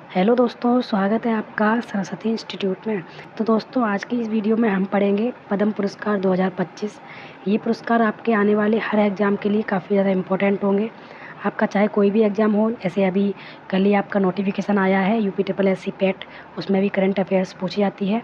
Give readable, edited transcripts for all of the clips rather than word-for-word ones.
Hello दोस्तों, स्वागत है आपका सरस्वती इंस्टीट्यूट में। तो दोस्तों, आज की इस वीडियो में हम पढ़ेंगे पद्म पुरस्कार 2025। ये पुरस्कार आपके आने वाले हर एग्ज़ाम के लिए काफ़ी ज़्यादा इम्पोर्टेंट होंगे। आपका चाहे कोई भी एग्ज़ाम हो, जैसे अभी कल ही आपका नोटिफिकेशन आया है UPSSC पेट, उसमें भी करंट अफेयर्स पूछी जाती है।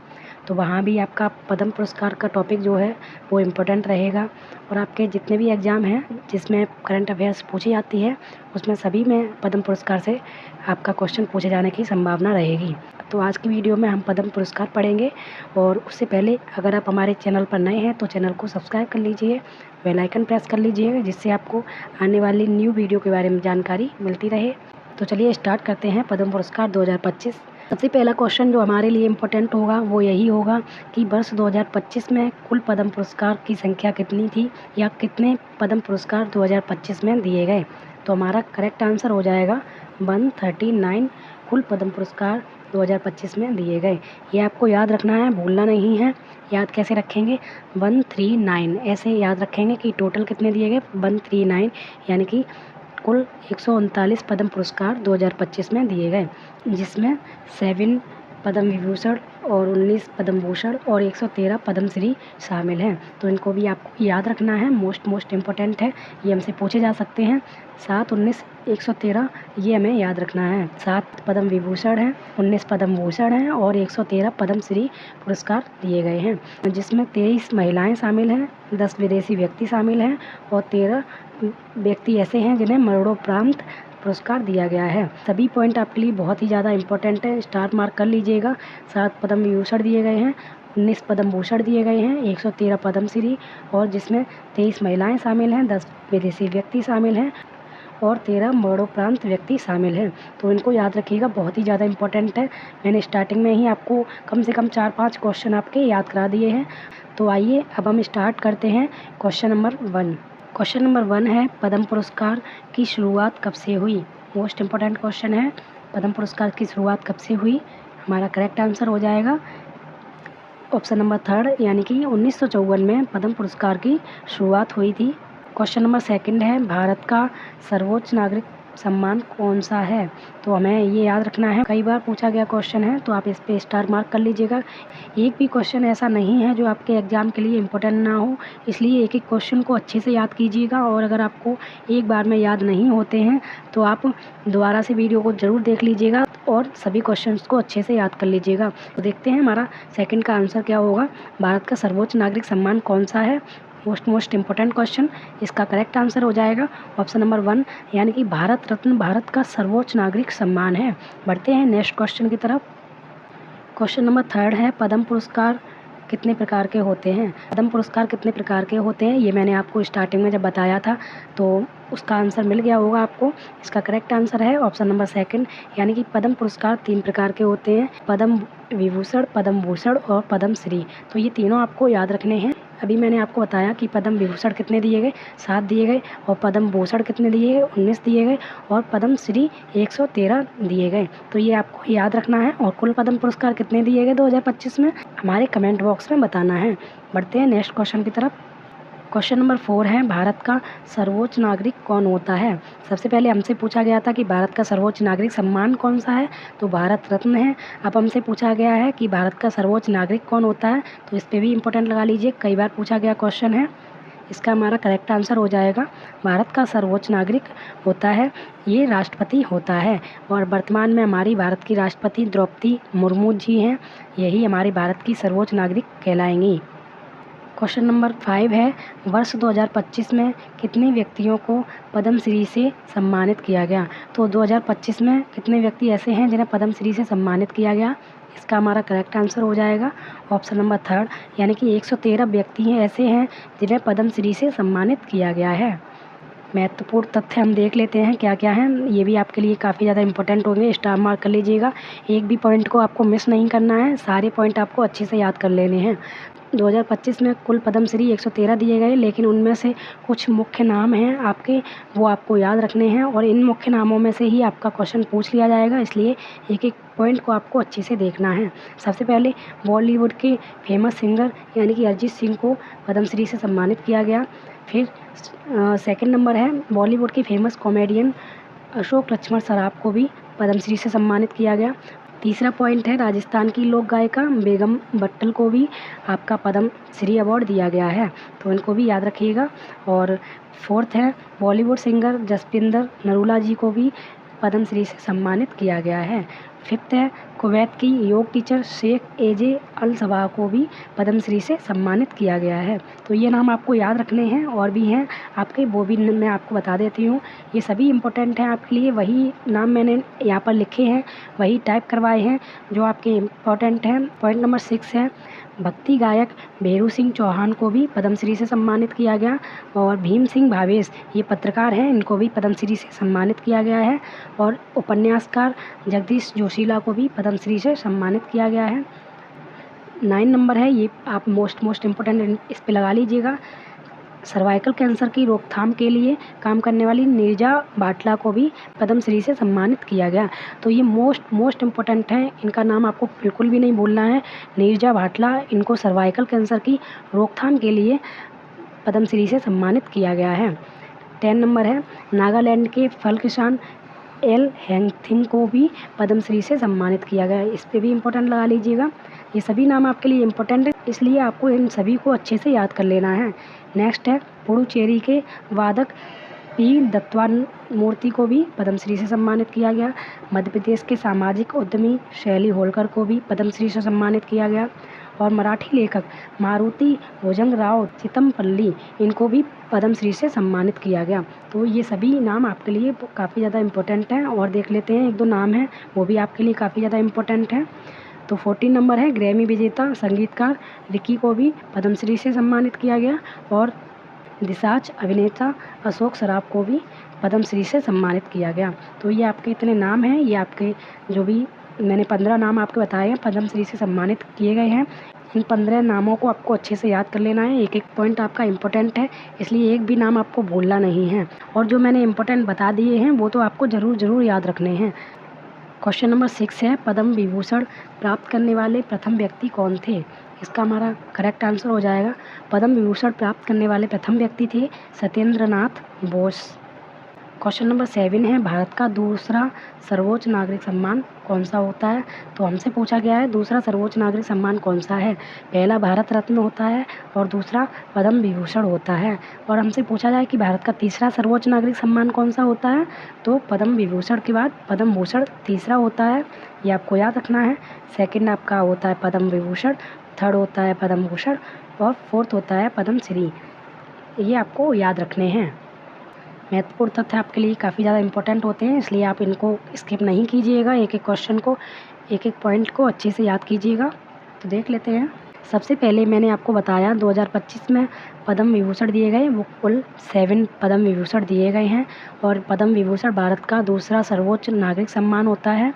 तो वहाँ भी आपका पद्म पुरस्कार का टॉपिक जो है वो इम्पोर्टेंट रहेगा। और आपके जितने भी एग्ज़ाम हैं जिसमें करंट अफेयर्स पूछी जाती है, उसमें सभी में पद्म पुरस्कार से आपका क्वेश्चन पूछे जाने की संभावना रहेगी। तो आज की वीडियो में हम पद्म पुरस्कार पढ़ेंगे। और उससे पहले अगर आप हमारे चैनल पर नए हैं तो चैनल को सब्सक्राइब कर लीजिए, बेल आइकन प्रेस कर लीजिए, जिससे आपको आने वाली न्यू वीडियो के बारे में जानकारी मिलती रहे। तो चलिए स्टार्ट करते हैं पद्म पुरस्कार 2025। सबसे पहला क्वेश्चन जो हमारे लिए इम्पोर्टेंट होगा वो यही होगा कि वर्ष 2025 में कुल पद्म पुरस्कार की संख्या कितनी थी, या कितने पद्म पुरस्कार 2025 में दिए गए। तो हमारा करेक्ट आंसर हो जाएगा 139 कुल पद्म पुरस्कार 2025 में दिए गए। ये आपको याद रखना है, भूलना नहीं है। याद कैसे रखेंगे? 139 ऐसे याद रखेंगे कि टोटल कितने दिए गए, 139, यानी कि कुल 139 पद्म पुरस्कार 2025 में दिए गए, जिसमें 7 पद्म विभूषण और 19 पद्म भूषण और 113 पद्मश्री शामिल हैं। तो इनको भी आपको याद रखना है, मोस्ट इम्पोर्टेंट है, ये हमसे पूछे जा सकते हैं। 7, 19, 113 ये हमें याद रखना है। 7 पद्म विभूषण हैं, 19 पद्म भूषण हैं और 113 पद्मश्री पुरस्कार दिए गए हैं, जिसमें 23 महिलाएं शामिल हैं, 10 विदेशी व्यक्ति शामिल हैं और 13 व्यक्ति ऐसे हैं जिन्हें मरणोपरांत पुरस्कार दिया गया है। सभी पॉइंट आपके लिए बहुत ही ज़्यादा इंपॉर्टेंट है, स्टार मार्क कर लीजिएगा। 7 पद्म विभूषण दिए गए हैं, 19 पद्म भूषण दिए गए हैं, 113 पद्मश्री, और जिसमें 23 महिलाएं शामिल हैं, 10 विदेशी व्यक्ति शामिल हैं और 13 मरणोपरांत व्यक्ति शामिल हैं। तो इनको याद रखिएगा, बहुत ही ज़्यादा इंपॉर्टेंट है। मैंने स्टार्टिंग में ही आपको कम से कम 4-5 क्वेश्चन आपके याद करा दिए हैं। तो आइए अब हम स्टार्ट करते हैं क्वेश्चन नंबर 1। क्वेश्चन नंबर 1 है, पद्म पुरस्कार की शुरुआत कब से हुई। मोस्ट इम्पोर्टेंट क्वेश्चन है, पद्म पुरस्कार की शुरुआत कब से हुई। हमारा करेक्ट आंसर हो जाएगा ऑप्शन नंबर 3, यानी कि 1954 में पद्म पुरस्कार की शुरुआत हुई थी। क्वेश्चन नंबर 2 है, भारत का सर्वोच्च नागरिक सम्मान कौन सा है। तो हमें ये याद रखना है, कई बार पूछा गया क्वेश्चन है, तो आप इस पे स्टार मार्क कर लीजिएगा। एक भी क्वेश्चन ऐसा नहीं है जो आपके एग्ज़ाम के लिए इम्पोर्टेंट ना हो, इसलिए एक एक क्वेश्चन को अच्छे से याद कीजिएगा। और अगर आपको एक बार में याद नहीं होते हैं तो आप दोबारा से वीडियो को ज़रूर देख लीजिएगा और सभी क्वेश्चंस को अच्छे से याद कर लीजिएगा। तो देखते हैं हमारा सेकंड का आंसर क्या होगा। भारत का सर्वोच्च नागरिक सम्मान कौन सा है, मोस्ट इम्पोर्टेंट क्वेश्चन। इसका करेक्ट आंसर हो जाएगा ऑप्शन नंबर 1, यानी कि भारत रत्न भारत का सर्वोच्च नागरिक सम्मान है। बढ़ते हैं नेक्स्ट क्वेश्चन की तरफ। क्वेश्चन नंबर 3 है, पद्म पुरस्कार कितने प्रकार के होते हैं। पद्म पुरस्कार कितने प्रकार के होते हैं, ये मैंने आपको स्टार्टिंग में जब बताया था, तो उसका आंसर मिल गया होगा आपको। इसका करेक्ट आंसर है ऑप्शन नंबर 2, यानी कि पद्म पुरस्कार 3 प्रकार के होते हैं, पद्म विभूषण, पद्म भूषण और पद्मश्री। तो ये तीनों आपको याद रखने हैं। अभी मैंने आपको बताया कि पद्म विभूषण कितने दिए गए, 7 दिए गए, और पद्म भूषण कितने दिए गए, 19 दिए गए, और पद्मश्री 113 दिए गए। तो ये आपको याद रखना है। और कुल पद्म पुरस्कार कितने दिए गए 2025 में, हमारे कमेंट बॉक्स में बताना है। बढ़ते हैं नेक्स्ट क्वेश्चन की तरफ। क्वेश्चन नंबर 4 है, भारत का सर्वोच्च नागरिक कौन होता है। सबसे पहले हमसे पूछा गया था कि भारत का सर्वोच्च नागरिक सम्मान कौन सा है, तो भारत रत्न है। अब हमसे पूछा गया है कि भारत का सर्वोच्च नागरिक कौन होता है, तो इस पर भी इम्पोर्टेंट लगा लीजिए, कई बार पूछा गया क्वेश्चन है। इसका हमारा करेक्ट आंसर हो जाएगा, भारत का सर्वोच्च नागरिक होता है ये राष्ट्रपति होता है। और वर्तमान में हमारी भारत की राष्ट्रपति द्रौपदी मुर्मू जी हैं, यही हमारे भारत की सर्वोच्च नागरिक कहलाएंगी। क्वेश्चन नंबर 5 है, वर्ष 2025 में कितने व्यक्तियों को पद्मश्री से सम्मानित किया गया। तो 2025 में कितने व्यक्ति ऐसे हैं जिन्हें पद्मश्री से सम्मानित किया गया। इसका हमारा करेक्ट आंसर हो जाएगा ऑप्शन नंबर 3, यानी कि 113 व्यक्ति ऐसे हैं जिन्हें पद्मश्री से सम्मानित किया गया है। महत्वपूर्ण तथ्य हम देख लेते हैं क्या क्या हैं, ये भी आपके लिए काफ़ी ज़्यादा इंपॉर्टेंट होंगे, स्टार मार्क कर लीजिएगा। एक भी पॉइंट को आपको मिस नहीं करना है, सारे पॉइंट आपको अच्छे से याद कर लेने हैं। 2025 में कुल पद्मश्री 113 दिए गए, लेकिन उनमें से कुछ मुख्य नाम हैं आपके, वो आपको याद रखने हैं। और इन मुख्य नामों में से ही आपका क्वेश्चन पूछ लिया जाएगा, इसलिए एक एक पॉइंट को आपको अच्छे से देखना है। सबसे पहले बॉलीवुड के फेमस सिंगर यानी कि अरिजीत सिंह को पद्मश्री से सम्मानित किया गया। फिर सेकंड नंबर है, बॉलीवुड के फेमस कॉमेडियन अशोक लक्ष्मण सराफ को भी पद्मश्री से सम्मानित किया गया। तीसरा पॉइंट है, राजस्थान की लोक गायिका बेगम बट्टल को भी आपका पद्मश्री अवार्ड दिया गया है, तो इनको भी याद रखिएगा। और फोर्थ है, बॉलीवुड सिंगर जसविंदर नरूला जी को भी पद्मश्री से सम्मानित किया गया है। फिफ्थ है, कुवैत की योग टीचर शेख एजे अल सबा को भी पद्मश्री से सम्मानित किया गया है। तो ये नाम आपको याद रखने हैं, और भी हैं आपके, वो भी मैं आपको बता देती हूँ। ये सभी इम्पोर्टेंट हैं आपके लिए, वही नाम मैंने यहाँ पर लिखे हैं, वही टाइप करवाए हैं जो आपके इम्पोर्टेंट हैं। पॉइंट नंबर 6 है, भक्ति गायक भेरू सिंह चौहान को भी पद्मश्री से सम्मानित किया गया। और भीम सिंह भावेश, ये पत्रकार हैं, इनको भी पद्मश्री से सम्मानित किया गया है। और उपन्यासकार जगदीश जोशीला को भी पद्मश्री से सम्मानित किया गया है। 9 नंबर है, ये आप मोस्ट इम्पोर्टेंट इस पे लगा लीजिएगा, सर्वाइकल कैंसर की रोकथाम के लिए काम करने वाली नीरजा भाटला को भी पद्मश्री से सम्मानित किया गया। तो ये मोस्ट इम्पोर्टेंट हैं, इनका नाम आपको बिल्कुल भी नहीं भूलना है। नीरजा भाटला, इनको सर्वाइकल कैंसर की रोकथाम के लिए पद्मश्री से सम्मानित किया गया है। 10 नंबर है, नागालैंड के फल किसान एल हैंगथिंग को भी पद्मश्री से सम्मानित किया गया है, इस पर भी इम्पोर्टेंट लगा लीजिएगा। ये सभी नाम आपके लिए इम्पोर्टेंट है, इसलिए आपको इन सभी को अच्छे से याद कर लेना है। नेक्स्ट है, पुडुचेरी के वादक पी दत्तात्रेय को भी पद्मश्री से सम्मानित किया गया। मध्य प्रदेश के सामाजिक उद्यमी शैली होलकर को भी पद्मश्री से सम्मानित किया गया। और मराठी लेखक मारुति भुजंगराव चितमपल्ली, इनको भी पद्मश्री से सम्मानित किया गया। तो ये सभी नाम आपके लिए काफ़ी ज़्यादा इम्पोर्टेंट हैं, और देख लेते हैं 1-2 नाम हैं वो भी आपके लिए काफ़ी ज़्यादा इम्पोर्टेंट हैं। तो 14 नंबर है, ग्रैमी विजेता संगीतकार रिकी को भी पद्मश्री से सम्मानित किया गया। और दिसाच अभिनेता अशोक सराफ को भी पद्मश्री से सम्मानित किया गया। तो ये आपके इतने नाम हैं, ये आपके जो भी मैंने 15 नाम आपके बताए हैं पद्मश्री से सम्मानित किए गए हैं। इन 15 नामों को आपको अच्छे से याद कर लेना है, एक पॉइंट आपका इम्पोर्टेंट है, इसलिए एक भी नाम आपको भूलना नहीं है। और जो मैंने इम्पोर्टेंट बता दिए हैं वो तो आपको ज़रूर याद रखने हैं। क्वेश्चन नंबर 6 है, पद्म विभूषण प्राप्त करने वाले प्रथम व्यक्ति कौन थे? इसका हमारा करेक्ट आंसर हो जाएगा, पद्म विभूषण प्राप्त करने वाले प्रथम व्यक्ति थे सत्येंद्रनाथ बोस। क्वेश्चन नंबर 7 है, भारत का दूसरा सर्वोच्च नागरिक सम्मान कौन सा होता है? तो हमसे पूछा गया है दूसरा सर्वोच्च नागरिक सम्मान कौन सा है। पहला भारत रत्न होता है और दूसरा पद्म विभूषण होता है। और हमसे पूछा जाए कि भारत का तीसरा सर्वोच्च नागरिक सम्मान कौन सा होता है, तो पद्म विभूषण के बाद पद्म भूषण तीसरा होता है, ये आपको याद रखना है। सेकेंड आपका होता है पद्म विभूषण, थर्ड होता है पद्म भूषण, और फोर्थ होता है पद्मश्री। ये आपको याद रखने हैं। महत्वपूर्ण तथ्य आपके लिए काफ़ी ज़्यादा इंपॉर्टेंट होते हैं, इसलिए आप इनको स्किप नहीं कीजिएगा, एक क्वेश्चन को, एक पॉइंट को अच्छे से याद कीजिएगा। तो देख लेते हैं। सबसे पहले मैंने आपको बताया 2025 में पद्म विभूषण दिए गए, वो कुल 7 पद्म विभूषण दिए गए हैं। और पद्म विभूषण भारत का दूसरा सर्वोच्च नागरिक सम्मान होता है।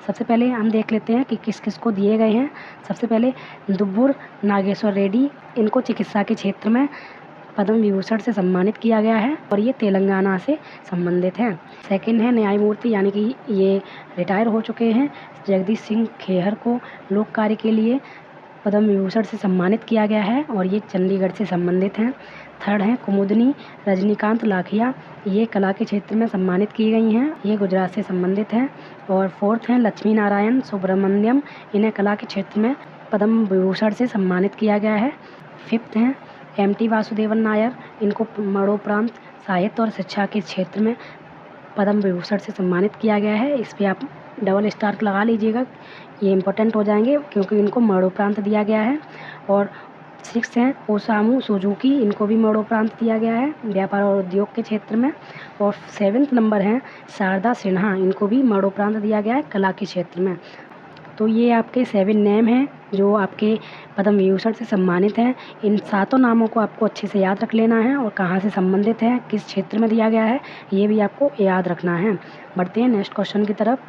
सबसे पहले हम देख लेते हैं कि किस किस को दिए गए हैं। सबसे पहले दुब्बुर नागेश्वर रेड्डी, इनको चिकित्सा के क्षेत्र में पद्म विभूषण से सम्मानित किया गया है और ये तेलंगाना से संबंधित हैं। सेकंड है न्यायमूर्ति, यानी कि ये रिटायर हो चुके हैं, जगदीश सिंह खेहर को लोक कार्य के लिए पद्म विभूषण से सम्मानित किया गया है और ये चंडीगढ़ से संबंधित हैं। थर्ड है कुमुदनी रजनीकांत लाखिया, ये कला के क्षेत्र में सम्मानित की गई हैं, ये गुजरात से संबंधित हैं। और फोर्थ हैं लक्ष्मी नारायण सुब्रमण्यम, इन्हें कला के क्षेत्र में पद्म विभूषण से सम्मानित किया गया है। फिफ्थ हैं एम.टी. वासुदेवन नायर, इनको मरणोपरांत साहित्य और शिक्षा के क्षेत्र में पद्म विभूषण से सम्मानित किया गया है। इस पर आप डबल स्टार लगा लीजिएगा, ये इंपॉर्टेंट हो जाएंगे क्योंकि इनको मरणोपरांत दिया गया है। और सिक्स हैं ओसामू सुजुकी, इनको भी मरणोपरांत दिया गया है व्यापार और उद्योग के क्षेत्र में। और 7th नंबर हैं शारदा सिन्हा, इनको भी मरणोपरांत दिया गया है कला के क्षेत्र में। तो ये आपके 7 नेम हैं जो आपके पद्म विभूषण से सम्मानित हैं। इन 7 नामों को आपको अच्छे से याद रख लेना है और कहाँ से संबंधित है, किस क्षेत्र में दिया गया है, ये भी आपको याद रखना है। बढ़ते हैं नेक्स्ट क्वेश्चन की तरफ।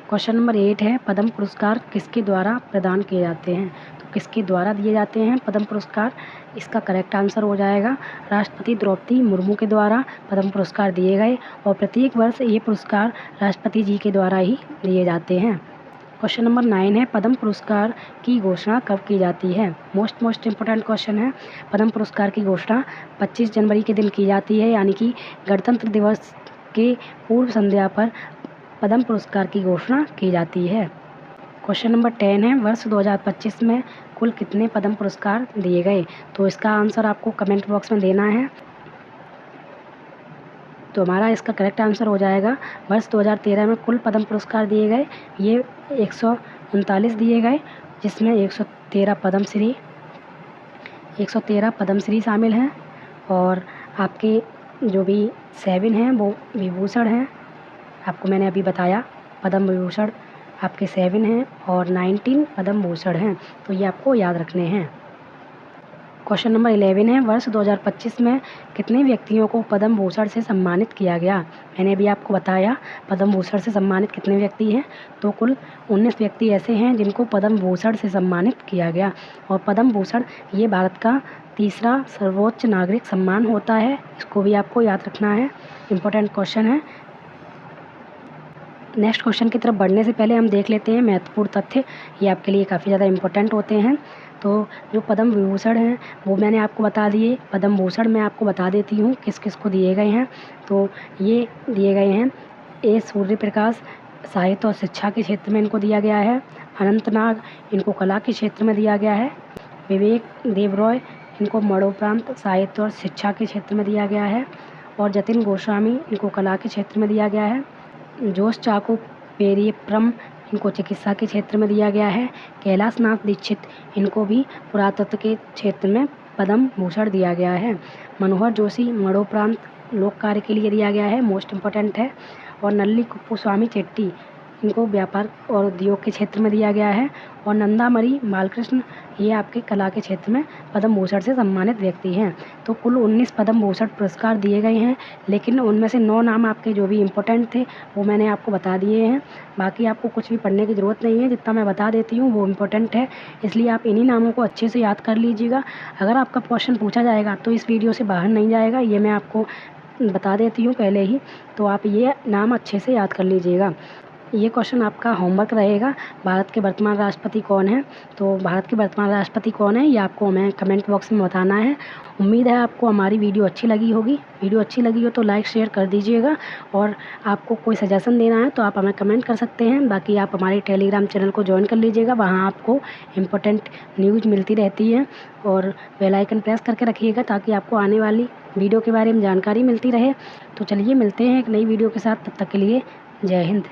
क्वेश्चन नंबर 8 है पद्म पुरस्कार किसके द्वारा प्रदान किए जाते हैं? तो किसके द्वारा दिए जाते हैं पद्म पुरस्कार? इसका करेक्ट आंसर हो जाएगा राष्ट्रपति द्रौपदी मुर्मू के द्वारा पद्म पुरस्कार दिए गए और प्रत्येक वर्ष ये पुरस्कार राष्ट्रपति जी के द्वारा ही दिए जाते हैं। क्वेश्चन नंबर 9 है पद्म पुरस्कार की घोषणा कब की जाती है? मोस्ट इम्पोर्टेंट क्वेश्चन है। पद्म पुरस्कार की घोषणा 25 जनवरी के दिन की जाती है, यानी कि गणतंत्र दिवस के पूर्व संध्या पर पद्म पुरस्कार की घोषणा की जाती है। क्वेश्चन नंबर 10 है, वर्ष 2025 में कुल कितने पद्म पुरस्कार दिए गए? तो इसका आंसर आपको कमेंट बॉक्स में देना है। तो हमारा इसका करेक्ट आंसर हो जाएगा वर्ष 2013 में कुल पद्म पुरस्कार दिए गए ये 139 दिए गए, जिसमें 113 पद्मश्री शामिल हैं और आपके जो भी 7 हैं वो विभूषण हैं। आपको मैंने अभी बताया पद्म विभूषण आपके 7 हैं और 19 पद्म भूषण हैं, तो ये आपको याद रखने हैं। क्वेश्चन नंबर 11 है, वर्ष 2025 में कितने व्यक्तियों को पद्म भूषण से सम्मानित किया गया? मैंने अभी आपको बताया पद्म भूषण से सम्मानित कितने व्यक्ति हैं, तो कुल 19 व्यक्ति ऐसे हैं जिनको पद्म भूषण से सम्मानित किया गया। और पद्म भूषण ये भारत का तीसरा सर्वोच्च नागरिक सम्मान होता है, इसको भी आपको याद रखना है, इम्पोर्टेंट क्वेश्चन है। नेक्स्ट क्वेश्चन की तरफ बढ़ने से पहले हम देख लेते हैं महत्वपूर्ण तथ्य, ये आपके लिए काफ़ी ज़्यादा इम्पोर्टेंट होते हैं। तो जो पद्म विभूषण हैं वो मैंने आपको बता दिए, पद्म भूषण मैं आपको बता देती हूँ किस किस को दिए गए हैं। तो ये दिए गए हैं ए सूर्य प्रकाश साहित्य और शिक्षा के क्षेत्र में इनको दिया गया है, अनंतनाग इनको कला के क्षेत्र में दिया गया है, विवेक देबरॉय इनको मरणोपरांत साहित्य और शिक्षा के क्षेत्र में दिया गया है, और जतिन गोस्वामी इनको कला के क्षेत्र में दिया गया है, जोश चाको पेरियप्रम इनको चिकित्सा के क्षेत्र में दिया गया है, कैलाश नाथ दीक्षित इनको भी पुरातत्व के क्षेत्र में पद्म भूषण दिया गया है, मनोहर जोशी मरणोपरांत लोक कार्य के लिए दिया गया है, मोस्ट इम्पोर्टेंट है, और नल्ली कुप्पुस्वामी चेट्टी इनको व्यापार और उद्योग के क्षेत्र में दिया गया है, और नंदामरी बालकृष्ण ये आपके कला के क्षेत्र में पद्म भूषण से सम्मानित व्यक्ति हैं। तो कुल 19 पद्म भूषण पुरस्कार दिए गए हैं, लेकिन उनमें से 9 नाम आपके जो भी इम्पोर्टेंट थे वो मैंने आपको बता दिए हैं। बाकी आपको कुछ भी पढ़ने की ज़रूरत नहीं है, जितना मैं बता देती हूँ वो इम्पोर्टेंट है, इसलिए आप इन्हीं नामों को अच्छे से याद कर लीजिएगा। अगर आपका क्वेश्चन पूछा जाएगा तो इस वीडियो से बाहर नहीं जाएगा, ये मैं आपको बता देती हूँ पहले ही, तो आप ये नाम अच्छे से याद कर लीजिएगा। ये क्वेश्चन आपका होमवर्क रहेगा, भारत के वर्तमान राष्ट्रपति कौन है? तो भारत के वर्तमान राष्ट्रपति कौन है ये आपको हमें कमेंट बॉक्स में बताना है। उम्मीद है आपको हमारी वीडियो अच्छी लगी होगी। वीडियो अच्छी लगी हो तो लाइक शेयर कर दीजिएगा, और आपको कोई सजेशन देना है तो आप हमें कमेंट कर सकते हैं। बाकी आप हमारे टेलीग्राम चैनल को ज्वाइन कर लीजिएगा, वहाँ आपको इम्पोर्टेंट न्यूज़ मिलती रहती है, और बेल आइकन प्रेस करके रखिएगा ताकि आपको आने वाली वीडियो के बारे में जानकारी मिलती रहे। तो चलिए मिलते हैं एक नई वीडियो के साथ, तब तक के लिए जय हिंद।